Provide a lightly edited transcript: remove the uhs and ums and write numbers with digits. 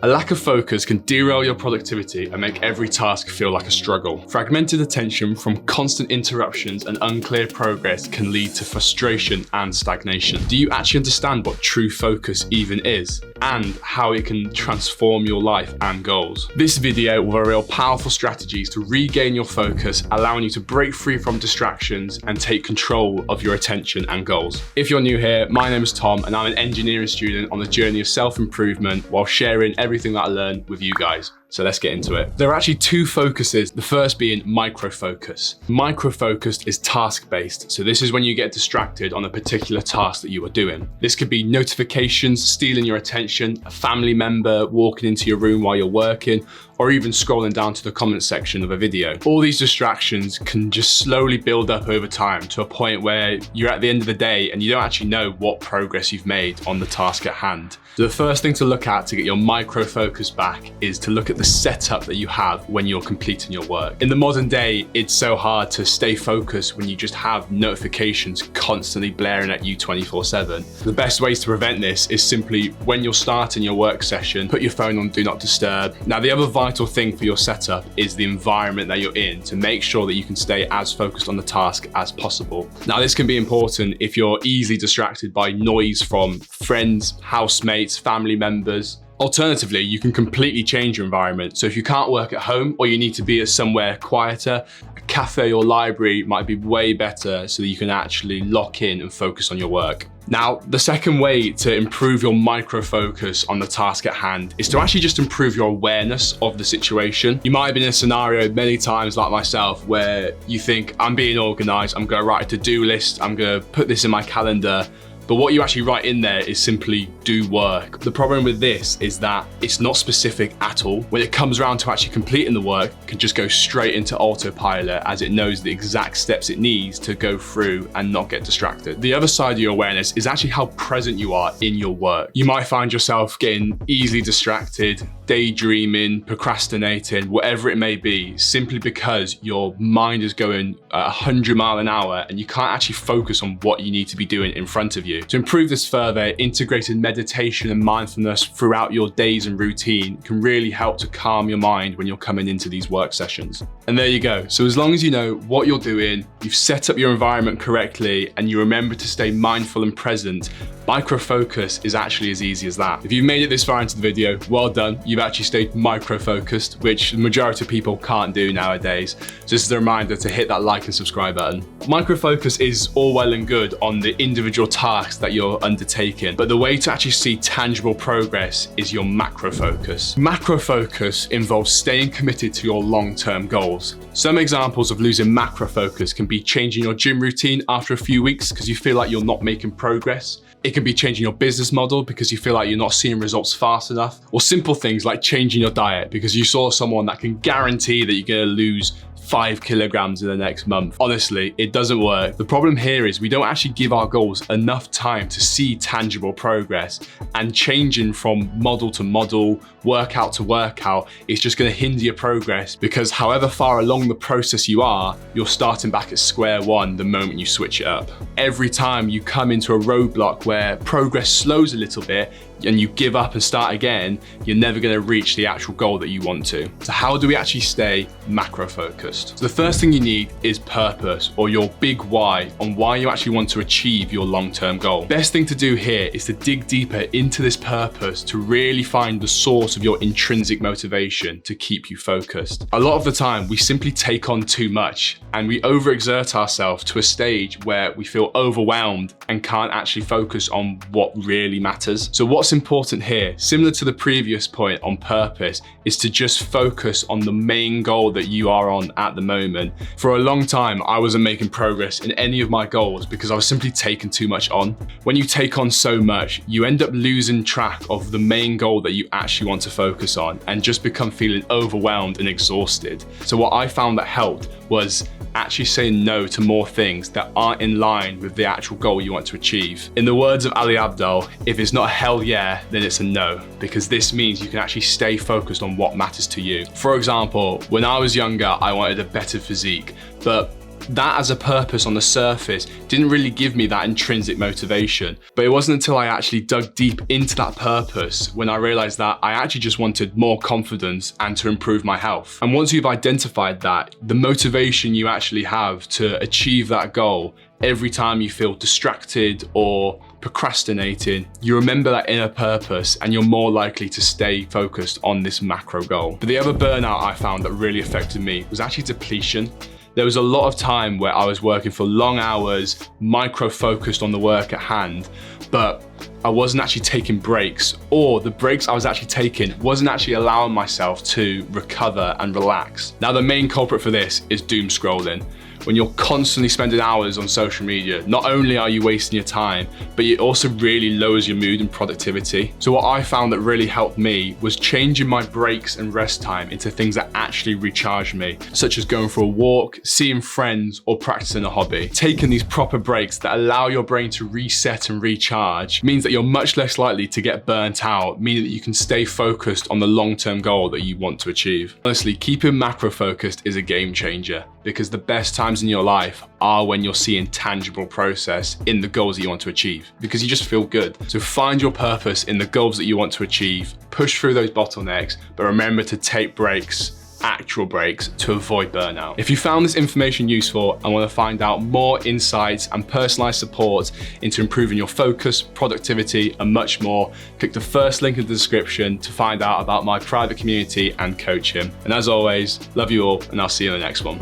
A lack of focus can derail your productivity and make every task feel like a struggle. Fragmented attention from constant interruptions and unclear progress can lead to frustration and stagnation. Do you actually understand what true focus even is and how it can transform your life and goals? This video will reveal powerful strategies to regain your focus, allowing you to break free from distractions and take control of your attention and goals. If you're new here, my name is Tom and I'm an engineering student on the journey of self-improvement while sharing everything that I learned with you guys. So let's get into it. There are actually two focuses, the first being microfocus. Microfocus is task-based, so this is when you get distracted on a particular task that you are doing. This could be notifications stealing your attention, a family member walking into your room while you're working, or even scrolling down to the comment section of a video. All these distractions can just slowly build up over time to a point where you're at the end of the day and you don't actually know what progress you've made on the task at hand. So the first thing to look at to get your micro-focus back is to look at the setup that you have when you're completing your work. In the modern day, it's so hard to stay focused when you just have notifications constantly blaring at you 24/7. The best ways to prevent this is simply when you're starting your work session, put your phone on Do Not Disturb. Now, the other vital thing for your setup is the environment that you're in to make sure that you can stay as focused on the task as possible. Now, this can be important if you're easily distracted by noise from friends, housemates, family members. Alternatively, you can completely change your environment. So if you can't work at home or you need to be at somewhere quieter, a cafe or library might be way better so that you can actually lock in and focus on your work. Now, the second way to improve your micro focus on the task at hand is to actually just improve your awareness of the situation. You might have been in a scenario many times like myself where you think, I'm being organized, I'm gonna write a to-do list, I'm gonna put this in my calendar. But what you actually write in there is simply do work. The problem with this is that it's not specific at all. When it comes around to actually completing the work, it can just go straight into autopilot as it knows the exact steps it needs to go through and not get distracted. The other side of your awareness is actually how present you are in your work. You might find yourself getting easily distracted, daydreaming, procrastinating, whatever it may be, simply because your mind is going at 100 miles an hour and you can't actually focus on what you need to be doing in front of you. To improve this further, integrated meditation and mindfulness throughout your days and routine can really help to calm your mind when you're coming into these work sessions. And there you go. So as long as you know what you're doing, you've set up your environment correctly, and you remember to stay mindful and present, micro-focus is actually as easy as that. If you've made it this far into the video, well done. You've actually stayed micro-focused, which the majority of people can't do nowadays. So this is a reminder to hit that like and subscribe button. Micro-focus is all well and good on the individual tasks that you're undertaking, but the way to actually see tangible progress is your macro focus. Macro focus involves staying committed to your long-term goals. Some examples of losing macro focus can be changing your gym routine after a few weeks because you feel like you're not making progress. It can be changing your business model because you feel like you're not seeing results fast enough, or simple things like changing your diet because you saw someone that can guarantee that you're going to lose 5 kilograms in the next month. Honestly, it doesn't work. The problem here is we don't actually give our goals enough time to see tangible progress, and changing from model to model, workout to workout, is just going to hinder your progress because however far along the process you are, you're starting back at square one the moment you switch it up. Every time you come into a roadblock where progress slows a little bit and you give up and start again, you're never going to reach the actual goal that you want to. So how do we actually stay macro focused? So the first thing you need is purpose, or your big why on why you actually want to achieve your long-term goal. Best thing to do here is to dig deeper into this purpose to really find the source of your intrinsic motivation to keep you focused. A lot of the time we simply take on too much and we overexert ourselves to a stage where we feel overwhelmed and can't actually focus on what really matters. So what's important here, similar to the previous point on purpose, is to just focus on the main goal that you are on at the moment. For a long time, I wasn't making progress in any of my goals because I was simply taking too much on. When you take on so much, you end up losing track of the main goal that you actually want to focus on and just become feeling overwhelmed and exhausted. So what I found that helped was actually saying no to more things that aren't in line with the actual goal you want to achieve. In the words of Ali Abdaal, if it's not a hell yeah, then it's a no, because this means you can actually stay focused on what matters to you. For example, when I was younger, I wanted a better physique, but that as a purpose on the surface didn't really give me that intrinsic motivation. But it wasn't until I actually dug deep into that purpose when I realized that I actually just wanted more confidence and to improve my health. And once you've identified that, the motivation you actually have to achieve that goal, every time you feel distracted or procrastinating, you remember that inner purpose and you're more likely to stay focused on this macro goal. But the other burnout I found that really affected me was actually depletion. There was a lot of time where I was working for long hours, micro-focused on the work at hand, but I wasn't actually taking breaks, or the breaks I was actually taking wasn't actually allowing myself to recover and relax. Now, the main culprit for this is doom scrolling. When you're constantly spending hours on social media, not only are you wasting your time, but it also really lowers your mood and productivity. So what I found that really helped me was changing my breaks and rest time into things that actually recharge me, such as going for a walk, seeing friends, or practicing a hobby. Taking these proper breaks that allow your brain to reset and recharge means that you're much less likely to get burnt out, meaning that you can stay focused on the long-term goal that you want to achieve. Honestly, keeping macro focused is a game changer, because the best times in your life are when you're seeing tangible progress in the goals that you want to achieve, because you just feel good. So find your purpose in the goals that you want to achieve, push through those bottlenecks, but remember to take breaks, actual breaks, to avoid burnout. If you found this information useful and want to find out more insights and personalized support into improving your focus, productivity, and much more, click the first link in the description to find out about my private community and coaching. And as always, love you all, and I'll see you in the next one.